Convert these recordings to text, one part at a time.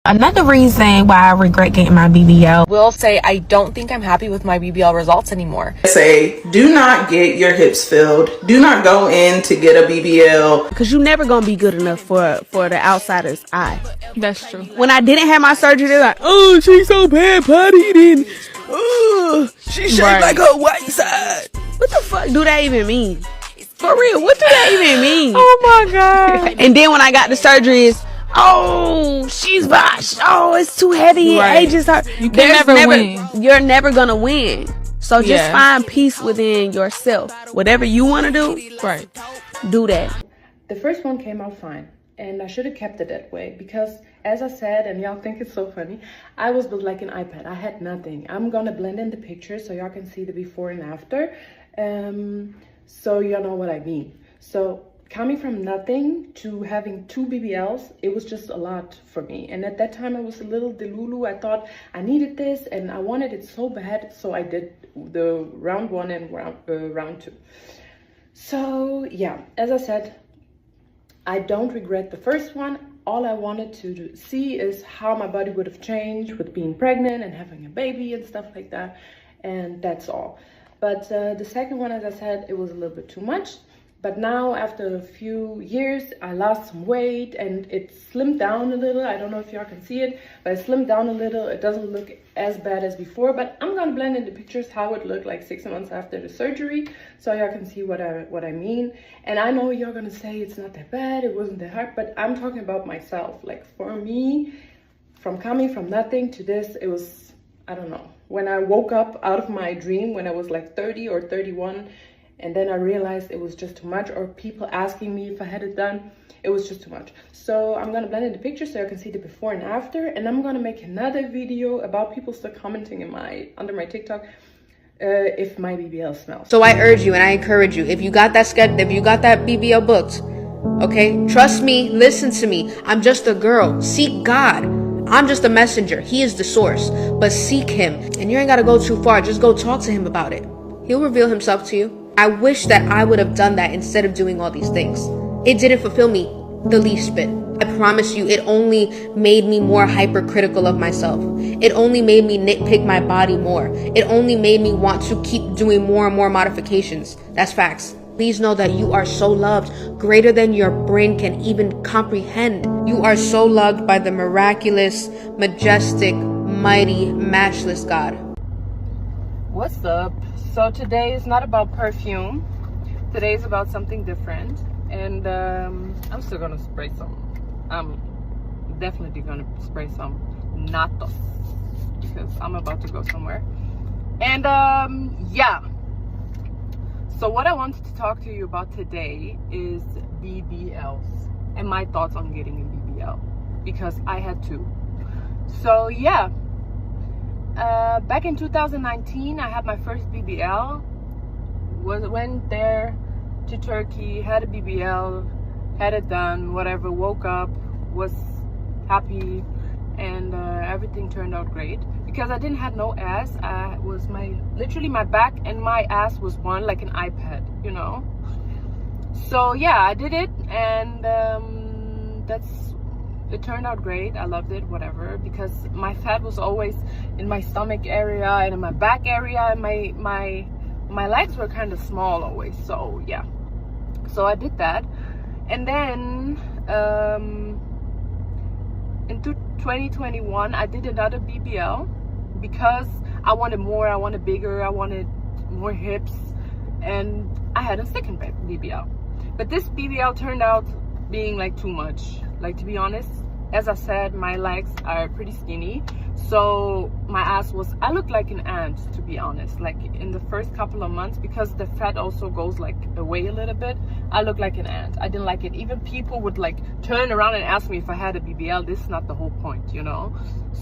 Another reason why I regret getting my BBL. Will say I don't think I'm happy with my BBL results anymore. Say, do not get your hips filled. Do not go in to get a BBL. Because you're never going to be good enough for the outsider's eye. That's true. When I didn't have my surgery, they're like, oh, she's so bad potty. Oh, she shaped like her white side. What the fuck do that even mean? For real, what do that even mean? Oh my God. And then when I got the surgery, it's, oh, she's botched. Oh, it's too heavy. Right. It just hurt. You can never win. You're never gonna win. So just find peace within yourself. Whatever you want to do, Right. do that. The first one came out fine, and I should have kept it that way because, as I said, and y'all think it's so funny, I was built like an iPad. I had nothing. I'm gonna blend in the pictures so y'all can see the before and after, so y'all know what I mean. So coming from nothing to having 2 BBLs, it was just a lot for me. And at that time, I was a little delulu. I thought I needed this and I wanted it so bad. So I did the round 1 and round 2. So yeah, as I said, I don't regret the first one. All I wanted to see is how my body would have changed with being pregnant and having a baby and stuff like that. And that's all. But the second one, as I said, it was a little bit too much. But now, after a few years, I lost some weight and it slimmed down a little. I don't know if y'all can see it, but it slimmed down a little. It doesn't look as bad as before, but I'm gonna blend in the pictures how it looked like 6 months after the surgery, so y'all can see what I mean. And I know you're gonna say it's not that bad, it wasn't that hard, but I'm talking about myself. Like for me, from coming from nothing to this, it was, I don't know. When I woke up out of my dream when I was like 30 or 31, and then I realized it was just too much, or people asking me if I had it done, it was just too much. So I'm gonna blend in the pictures so you can see the before and after, and I'm gonna make another video about people still commenting in under my TikTok if my BBL smells. So I urge you and I encourage you, if you got that BBL booked, okay, trust me, listen to me. I'm just a girl. Seek God. I'm just a messenger. He is the source, but seek him. And you ain't gotta go too far. Just go talk to him about it. He'll reveal himself to you. I wish that I would have done that instead of doing all these things. It didn't fulfill me the least bit. I promise you, it only made me more hypercritical of myself. It only made me nitpick my body more. It only made me want to keep doing more and more modifications. That's facts. Please know that you are so loved, greater than your brain can even comprehend. You are so loved by the miraculous, majestic, mighty, matchless God. What's up? So today is not about perfume. Today is about something different. And I'm still gonna spray some. I'm definitely gonna spray some natos because I'm about to go somewhere. And yeah. So what I wanted to talk to you about today is BBLs and my thoughts on getting a BBL because I had two. So yeah. Back in 2019, I had my first BBL. Went there to Turkey, had a BBL, had it done, whatever. Woke up, was happy, and everything turned out great because I didn't have no ass. I was literally my back and my ass was one like an iPad, you know. So yeah, I did it, and it turned out great. I loved it, whatever, because my fat was always in my stomach area and in my back area, and my legs were kind of small always. So yeah, so I did that. And then in 2021 I did another BBL because I wanted more, I wanted bigger, I wanted more hips, and I had a second BBL. But this BBL turned out being like too much. Like, to be honest, as I said, my legs are pretty skinny, so my ass I looked like an ant, to be honest. Like in the first couple of months, because the fat also goes like away a little bit, I looked like an ant. I didn't like it. Even people would like turn around and ask me if I had a BBL. This is not the whole point, you know.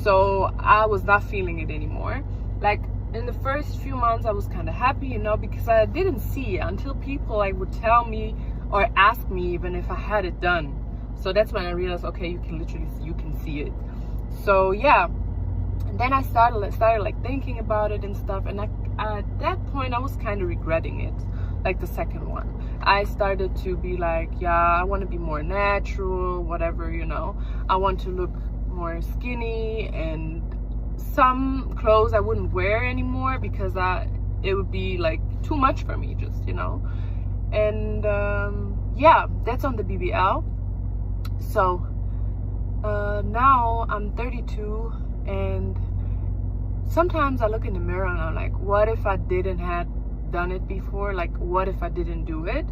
So I was not feeling it anymore. Like in the first few months I was kind of happy, you know, because I didn't see it until people like would tell me or ask me even if I had it done. So that's when I realized, okay, you can see it. So yeah, and then I started like thinking about it and stuff, and at that point I was kind of regretting it, like the second one. I started to be like, yeah, I want to be more natural, whatever, you know. I want to look more skinny, and some clothes I wouldn't wear anymore because it would be like too much for me, just, you know. And yeah, that's on the BBL. So now I'm 32, and sometimes I look in the mirror and I'm like, what if I didn't have done it before? Like, what if I didn't do it?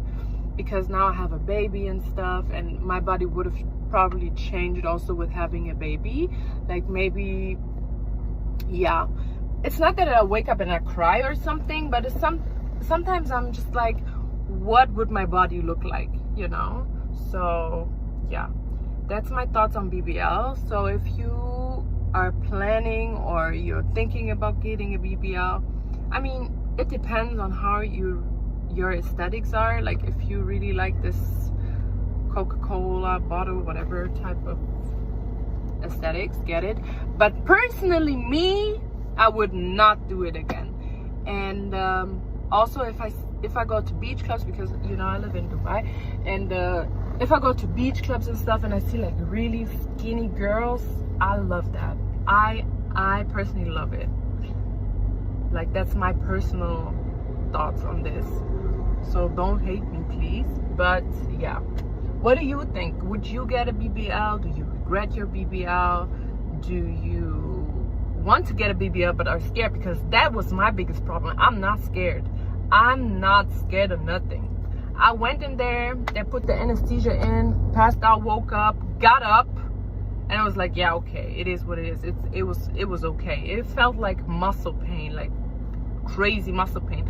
Because now I have a baby and stuff, and my body would have probably changed also with having a baby. Like, maybe, yeah, it's not that I wake up and I cry or something, but it's sometimes I'm just like, what would my body look like, you know? So yeah, that's my thoughts on BBL. So if you are planning or you're thinking about getting a BBL, I mean, it depends on how your aesthetics are. Like, if you really like this Coca-Cola bottle, whatever type of aesthetics, get it. But personally, me, I would not do it again. And also, if I go to beach clubs, because, you know, I live in Dubai, and if I go to beach clubs and stuff and I see like really skinny girls, I love that. I personally love it. Like, that's my personal thoughts on this. So don't hate me, please. But yeah, what do you think? Would you get a BBL? Do you regret your BBL? Do you want to get a BBL but are scared? Because that was my biggest problem. I'm not scared. I'm not scared of nothing. I went in there, they put the anesthesia in, passed out, woke up, got up, and I was like, yeah, okay, it is what it is. It was okay. It felt like muscle pain, like crazy muscle pain.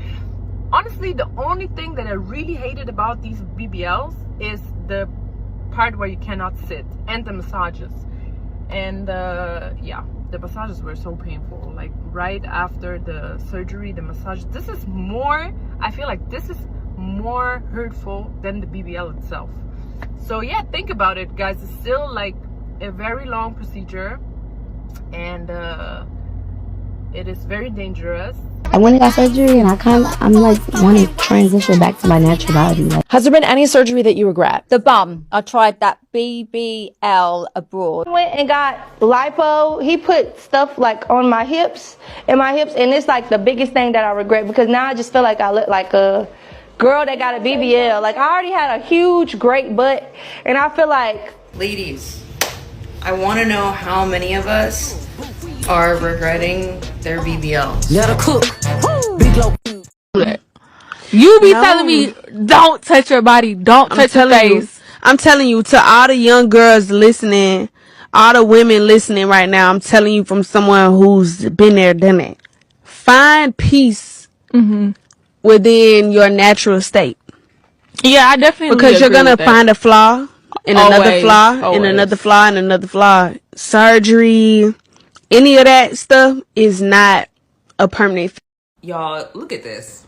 Honestly, the only thing that I really hated about these BBLs is the part where you cannot sit, and the massages. And yeah, the massages were so painful. Like, right after the surgery, the massage, this is more, I feel like this is more hurtful than the BBL itself. So yeah, think about it, guys. It's still like a very long procedure, and it is very dangerous. I went and got surgery, and I'm like wanting to transition back to my natural body. Like, has there been any surgery that you regret? The bum. I tried that BBL abroad. Went and got lipo. He put stuff like on my hips, and it's like the biggest thing that I regret, because now I just feel like I look like a girl that got a BBL. Like, I already had a huge, great butt, and I feel like... Ladies, I want to know how many of us are regretting their BBLs. Let her cook. You be telling me, don't touch your body, don't touch your face. I'm telling you, to all the young girls listening, all the women listening right now, I'm telling you from someone who's been there, done it. Find peace within your natural state. Yeah, I definitely because you're gonna find a flaw in another flaw, always. in another flaw, and another flaw. Surgery, any of that stuff is not a permanent. Y'all, look at this.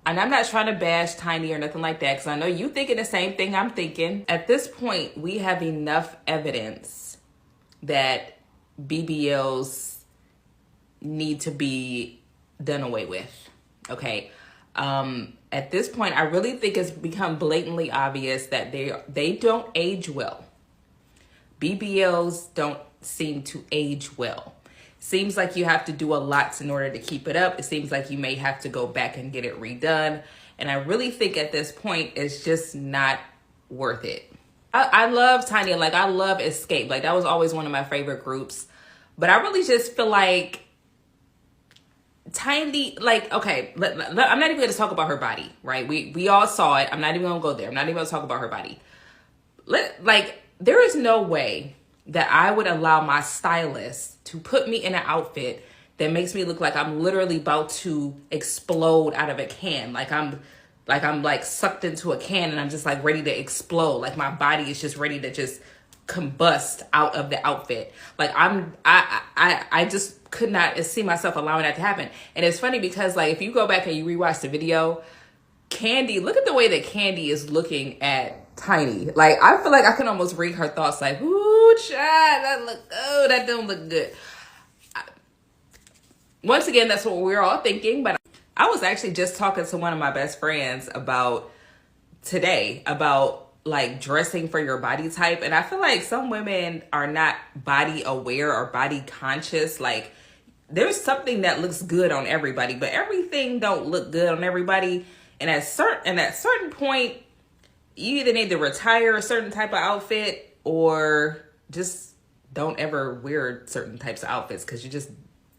And I'm not trying to bash Tiny or nothing like that, because I know you thinking the same thing I'm thinking. At this point, we have enough evidence that BBLs need to be done away with, okay? At this point, I really think it's become blatantly obvious that they don't age well. BBLs don't seem to age well. Seems like you have to do a lot in order to keep it up. It seems like you may have to go back and get it redone. And I really think at this point, it's just not worth it. I love Tiny. Like, I love Escape. Like, that was always one of my favorite groups. But I really just feel like Tiny, like, okay, I'm not even going to talk about her body, right? We all saw it. I'm not even going to go there. I'm not even going to talk about her body. Like, there is no way that I would allow my stylist to put me in an outfit that makes me look like I'm literally about to explode out of a can. Like I'm sucked into a can and I'm just like ready to explode. Like my body is just ready to just combust out of the outfit. Like I just could not see myself allowing that to happen. And it's funny because like if you go back and you rewatch the video, Candy, look at the way that Candy is looking at Tiny. Like I feel like I can almost read her thoughts like, ooh, child, that don't look good. Once again, that's what we're all thinking, but I was actually just talking to one of my best friends about today, about like dressing for your body type. And I feel like some women are not body aware or body conscious. Like there's something that looks good on everybody, but everything don't look good on everybody. And at certain point, you either need to retire a certain type of outfit or just don't ever wear certain types of outfits because you just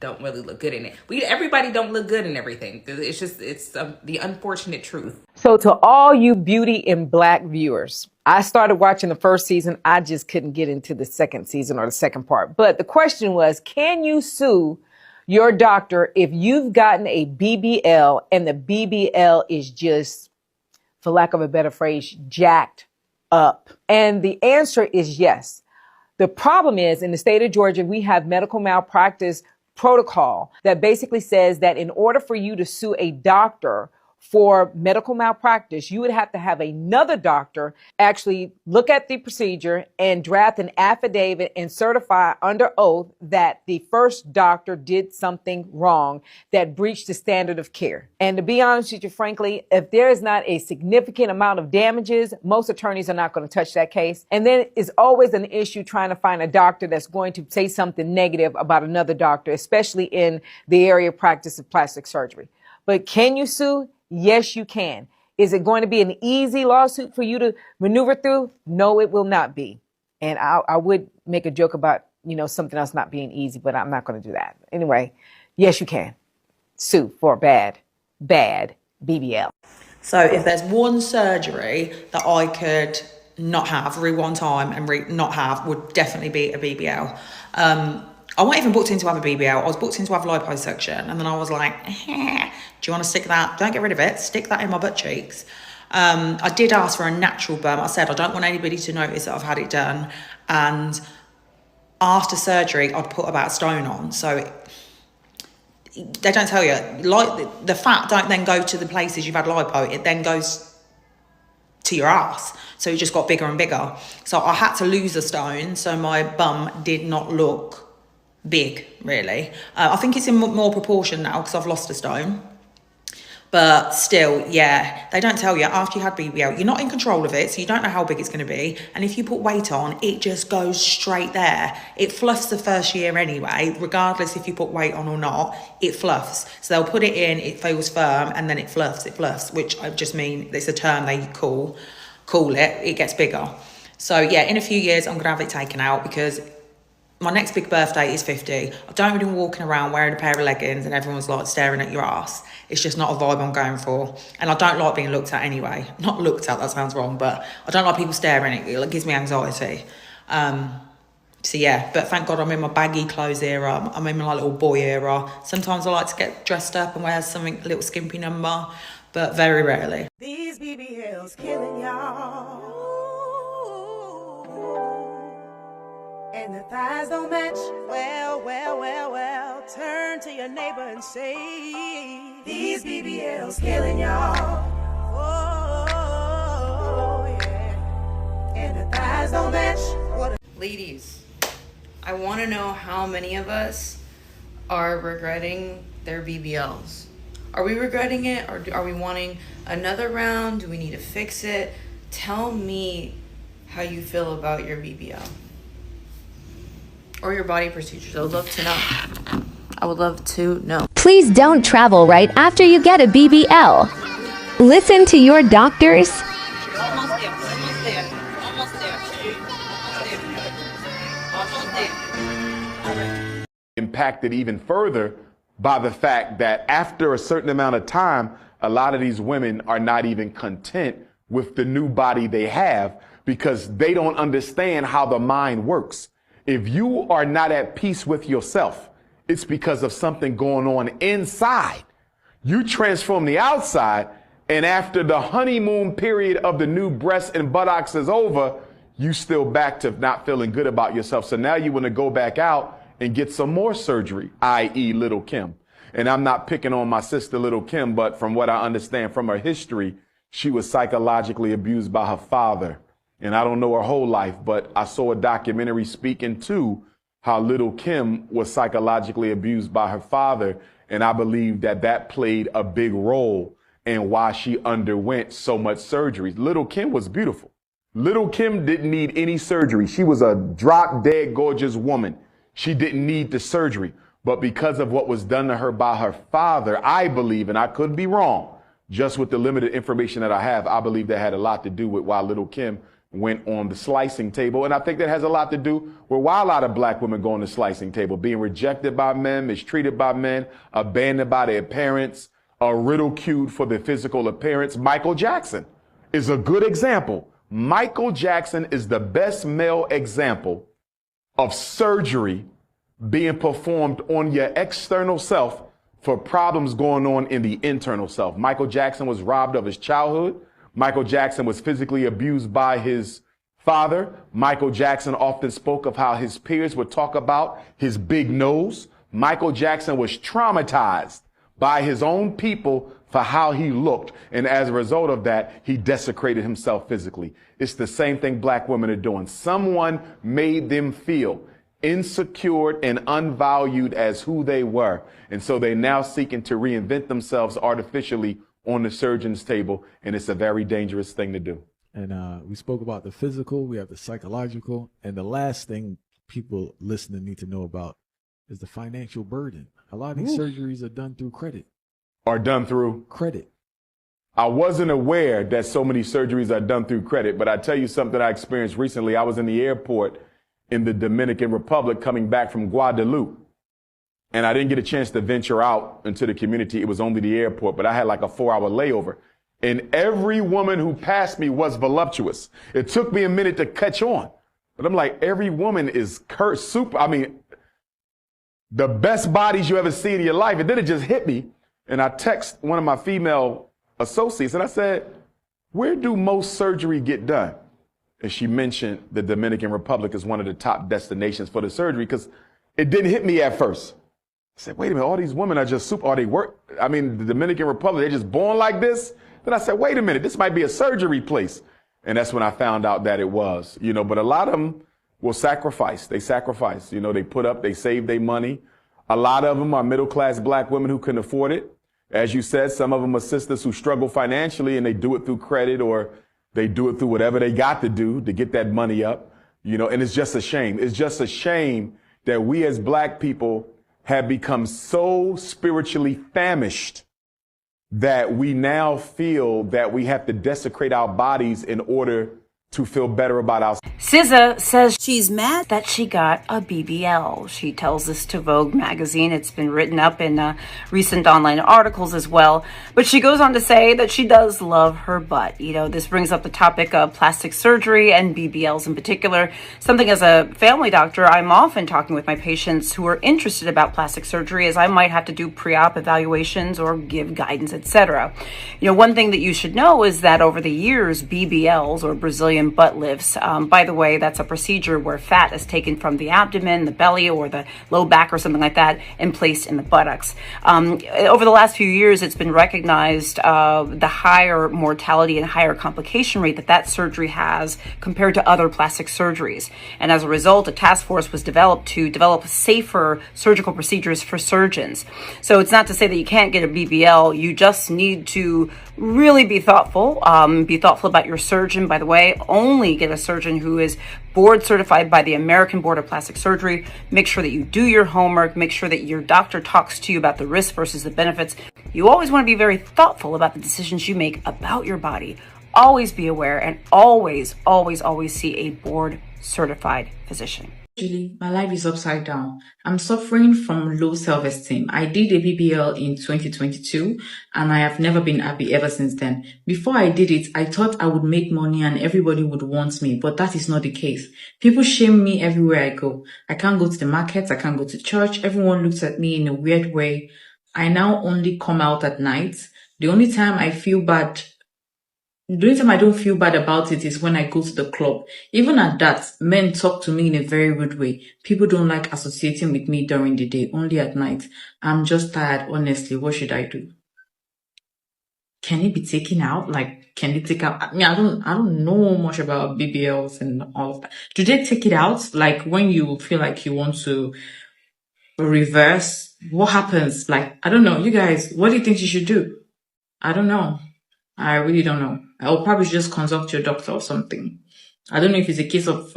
don't really look good in it. Everybody don't look good in everything. It's the unfortunate truth. So to all you Beauty in Black viewers, I started watching the first season. I just couldn't get into the second season or the second part. But the question was, can you sue your doctor if you've gotten a BBL and the BBL is just, for lack of a better phrase, jacked up? And the answer is yes. The problem is in the state of Georgia, we have medical malpractice protocol that basically says that in order for you to sue a doctor for medical malpractice, you would have to have another doctor actually look at the procedure and draft an affidavit and certify under oath that the first doctor did something wrong that breached the standard of care. And to be honest with you, frankly, if there is not a significant amount of damages, most attorneys are not going to touch that case. And then it's always an issue trying to find a doctor that's going to say something negative about another doctor, especially in the area of practice of plastic surgery. But can you sue? Yes, you can. Is it going to be an easy lawsuit for you to maneuver through? No, it will not be. And I would make a joke about, something else not being easy, but I'm not going to do that. Anyway, yes, you can sue for bad BBL. So if there's one surgery that I could not have, rewind time and not have, would definitely be a BBL. I wasn't even booked in to have a BBL. I was booked in to have liposuction. And then I was like, do you want to stick that? Don't get rid of it. Stick that in my butt cheeks. I did ask for a natural burn. I said, I don't want anybody to notice that I've had it done. And after surgery, I'd put about a stone on. So they don't tell you. Like the fat don't then go to the places you've had lipo. It then goes to your ass. So it just got bigger and bigger. So I had to lose a stone. So my bum did not look big, really. I think it's in more proportion now because I've lost a stone. But still, yeah, they don't tell you after you had BBL, you're not in control of it, so you don't know how big it's going to be. And if you put weight on, it just goes straight there. It fluffs the first year anyway, regardless if you put weight on or not, it fluffs. So they'll put it in, it feels firm, and then it fluffs, which I just mean, it's a term they call it gets bigger. So yeah, in a few years, I'm going to have it taken out because my next big birthday is 50. I don't really walking around wearing a pair of leggings and everyone's like staring at your ass. It's just not a vibe I'm going for. And I don't like being looked at anyway. Not looked at, that sounds wrong, but I don't like people staring at you. It gives me anxiety. So yeah, but thank God I'm in my baggy clothes era. I'm in my little boy era. Sometimes I like to get dressed up and wear something, a little skimpy number, but very rarely. These BBLs killing y'all. And the thighs don't match. Well, turn to your neighbor and say, these BBLs killing y'all. Oh, yeah. And the thighs don't match. Ladies, I want to know how many of us are regretting their BBLs. Are we regretting it, or are we wanting another round? Do we need to fix it? Tell me how you feel about your BBL. Or your body procedures. I would love to know. I would love to know. Please don't travel right after you get a BBL. Listen to your doctors. Impacted even further by the fact that after a certain amount of time, a lot of these women are not even content with the new body they have because they don't understand how the mind works. If you are not at peace with yourself, it's because of something going on inside. You transform the outside, and after the honeymoon period of the new breasts and buttocks is over, you still back to not feeling good about yourself. So now you want to go back out and get some more surgery, i.e. Little Kim. And I'm not picking on my sister, Little Kim, but from what I understand from her history, she was psychologically abused by her father. And I don't know her whole life, but I saw a documentary speaking to how Little Kim was psychologically abused by her father. And I believe that that played a big role in why she underwent so much surgery. Little Kim was beautiful. Little Kim didn't need any surgery. She was a drop dead gorgeous woman. She didn't need the surgery. But because of what was done to her by her father, I believe, and I could be wrong, just with the limited information that I have, I believe that had a lot to do with why Little Kim went on the slicing table. And I think that has a lot to do with why a lot of black women go on the slicing table, being rejected by men, mistreated by men, abandoned by their parents, ridiculed for their physical appearance. Michael Jackson is a good example. Michael Jackson is the best male example of surgery being performed on your external self for problems going on in the internal self. Michael Jackson was robbed of his childhood. Michael Jackson was physically abused by his father. Michael Jackson often spoke of how his peers would talk about his big nose. Michael Jackson was traumatized by his own people for how he looked. And as a result of that, he desecrated himself physically. It's the same thing black women are doing. Someone made them feel insecure and unvalued as who they were. And so they're now seeking to reinvent themselves artificially on the surgeon's table. And it's a very dangerous thing to do. And we spoke about the physical, we have the psychological, and the last thing people listening need to know about is the financial burden. A lot of these surgeries are done through credit. Are done through credit. I wasn't aware that so many surgeries are done through credit, but I tell you something I experienced recently. I was in the airport in the Dominican Republic coming back from Guadeloupe, and I didn't get a chance to venture out into the community. It was only the airport, but I had like a 4-hour layover, and every woman who passed me was voluptuous. It took me a minute to catch on, but I'm like, every woman is super. I mean, the best bodies you ever see in your life. And then it just hit me. And I text one of my female associates and I said, where do most surgery get done? And she mentioned the Dominican Republic as one of the top destinations for the surgery because it didn't hit me at first. I said, wait a minute, all these women are just super, are they work? I mean, the Dominican Republic, they're just born like this? Then I said, wait a minute, this might be a surgery place. And that's when I found out that it was, but a lot of them will sacrifice. They sacrifice, they put up, they save their money. A lot of them are middle-class black women who can afford it. As you said, some of them are sisters who struggle financially and they do it through credit or they do it through whatever they got to do to get that money up, and it's just a shame. It's just a shame that we as black people have become so spiritually famished that we now feel that we have to desecrate our bodies in order to feel better about ourselves. SZA says she's mad that she got a BBL. She tells this to Vogue magazine. It's been written up in recent online articles as well. But she goes on to say that she does love her butt. This brings up the topic of plastic surgery and BBLs in particular. Something as a family doctor, I'm often talking with my patients who are interested about plastic surgery as I might have to do pre-op evaluations or give guidance, etc. One thing that you should know is that over the years, BBLs or Brazilian butt lifts. By the way, that's a procedure where fat is taken from the abdomen, the belly, or the low back or something like that and placed in the buttocks. Over the last few years, it's been recognized the higher mortality and higher complication rate that surgery has compared to other plastic surgeries. And as a result, a task force was developed to develop safer surgical procedures for surgeons. So it's not to say that you can't get a BBL. You just need to really be thoughtful. Be thoughtful about your surgeon, by the way. Only get a surgeon who is board certified by the American Board of Plastic Surgery. Make sure that you do your homework. Make sure that your doctor talks to you about the risks versus the benefits. You always want to be very thoughtful about the decisions you make about your body. Always be aware and always, always, always see a board certified physician. Julie, my life is upside down. I'm suffering from low self-esteem. I did a BBL in 2022 and I have never been happy ever since then. Before I did it, I thought I would make money and everybody would want me, but that is not the case. People shame me everywhere I go. I can't go to the markets, I can't go to church. Everyone looks at me in a weird way. I now only come out at night. The only time I don't feel bad about it is when I go to the club. Even at that, men talk to me in a very rude way. People don't like associating with me during the day, only at night. I'm just tired, honestly. What should I do? Can it be taken out? Like, can they take out? I mean, I don't know much about BBLs and all of that. Do they take it out? Like, when you feel like you want to reverse, what happens? Like, I don't know. You guys, what do you think you should do? I don't know. I really don't know. I'll probably just consult your doctor or something. I don't know if it's a case of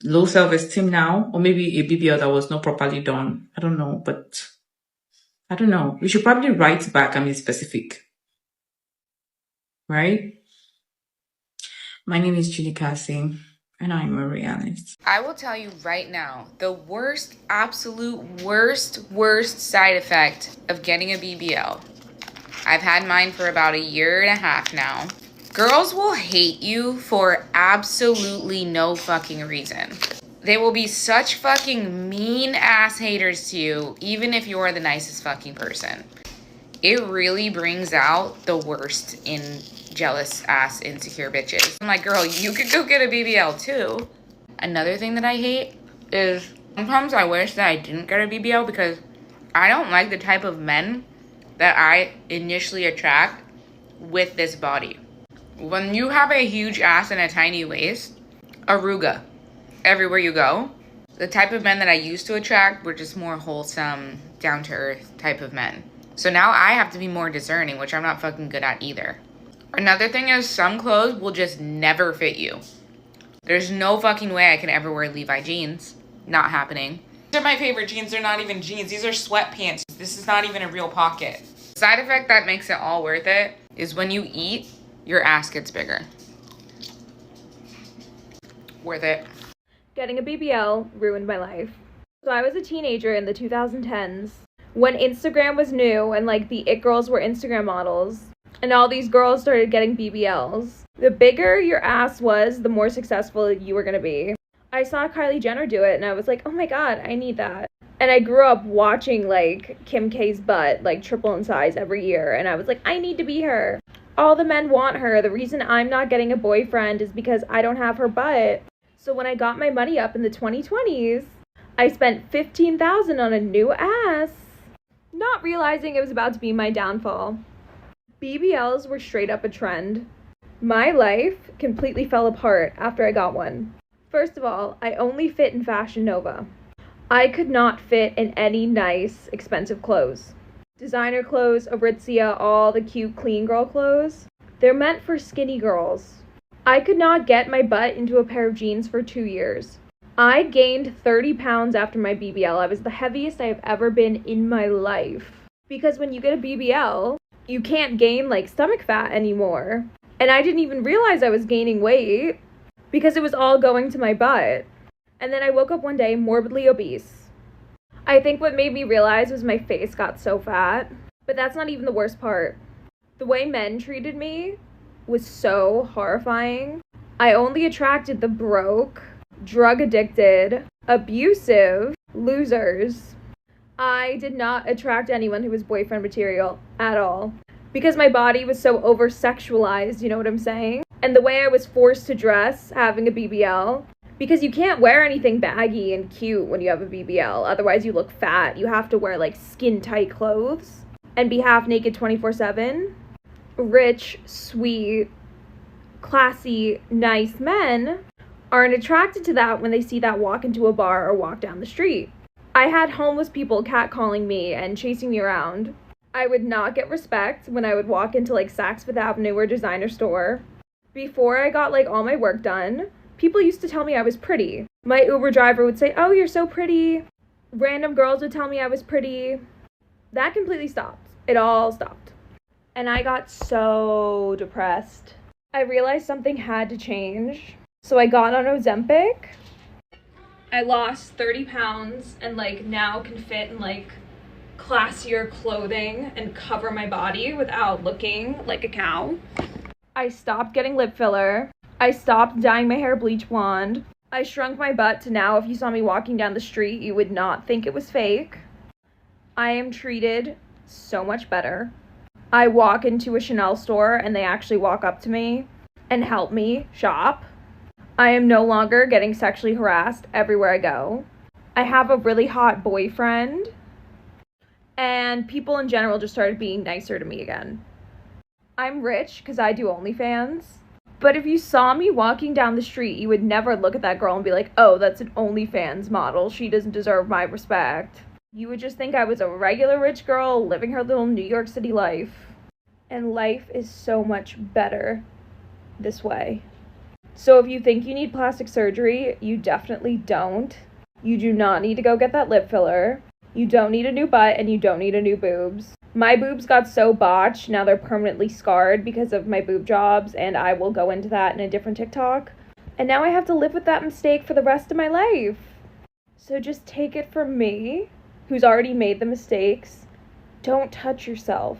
low self-esteem now, or maybe a BBL that was not properly done. I don't know, but I don't know. We should probably write back and be specific, right? My name is Julie Cassie, and I'm a realist. I will tell you right now, the worst, absolute worst side effect of getting a BBL. I've had mine for about 1.5 years now. Girls will hate you for absolutely no fucking reason. They will be such fucking mean ass haters to you, even if you're the nicest fucking person. It really brings out the worst in jealous ass insecure bitches. I'm like, girl, you could go get a BBL too. Another thing that I hate is sometimes I wish that I didn't get a BBL because I don't like the type of men that I initially attract with this body. When you have a huge ass and a tiny waist, arugula everywhere you go. The type of men that I used to attract were just more wholesome, down-to-earth type of men. So now I have to be more discerning, which I'm not fucking good at either. Another thing is some clothes will just never fit you. There's no fucking way I can ever wear Levi jeans. Not happening. These are my favorite jeans. They're not even jeans. These are sweatpants. This is not even a real pocket. Side effect that makes it all worth it is when you eat, your ass gets bigger. Worth it. Getting a BBL ruined my life. So I was a teenager in the 2010s when Instagram was new and like the it girls were Instagram models and all these girls started getting BBLs. The bigger your ass was, the more successful you were gonna be. I saw Kylie Jenner do it and I was like, oh my god, I need that. And I grew up watching like Kim K's butt like triple in size every year and I was like, I need to be her. All the men want her. The reason I'm not getting a boyfriend is because I don't have her butt. So when I got my money up in the 2020s, I spent $15,000 on a new ass, not realizing it was about to be my downfall. BBLs were straight up a trend. My life completely fell apart after I got one. First of all, I only fit in Fashion Nova. I could not fit in any nice, expensive clothes. Designer clothes, Aritzia, all the cute, clean girl clothes, they're meant for skinny girls. I could not get my butt into a pair of jeans for 2 years. I gained 30 pounds after my BBL. I was the heaviest I have ever been in my life. Because when you get a BBL, you can't gain like stomach fat anymore. And I didn't even realize I was gaining weight because it was all going to my butt. And then I woke up one day morbidly obese. I think what made me realize was my face got so fat. But that's not even the worst part. The way men treated me was so horrifying. I only attracted the broke, drug addicted, abusive losers. I did not attract anyone who was boyfriend material at all. Because my body was so over-sexualized, you know what I'm saying? And the way I was forced to dress having a BBL, because you can't wear anything baggy and cute when you have a BBL, otherwise you look fat. You have to wear like skin-tight clothes and be half naked 24/7. Rich, sweet, classy, nice men aren't attracted to that when they see that walk into a bar or walk down the street. I had homeless people catcalling me and chasing me around. I would not get respect when I would walk into like Saks Fifth Avenue or designer store. Before I got like all my work done, people used to tell me I was pretty. My Uber driver would say, oh, you're so pretty. Random girls would tell me I was pretty. That completely stopped. It all stopped. And I got so depressed. I realized something had to change. So I got on Ozempic. I lost 30 pounds and like now can fit in like classier clothing and cover my body without looking like a cow. I stopped getting lip filler. I stopped dyeing my hair bleach blonde. I shrunk my butt to now if you saw me walking down the street, you would not think it was fake. I am treated so much better. I walk into a Chanel store and they actually walk up to me and help me shop. I am no longer getting sexually harassed everywhere I go. I have a really hot boyfriend. And people in general just started being nicer to me again. I'm rich because I do OnlyFans. But if you saw me walking down the street, you would never look at that girl and be like, oh, that's an OnlyFans model. She doesn't deserve my respect. You would just think I was a regular rich girl living her little New York City life. And life is so much better this way. So if you think you need plastic surgery, you definitely don't. You do not need to go get that lip filler. You don't need a new butt and you don't need a new boobs. My boobs got so botched, now they're permanently scarred because of my boob jobs, and I will go into that in a different TikTok. And now I have to live with that mistake for the rest of my life. So just take it from me, who's already made the mistakes. Don't touch yourself.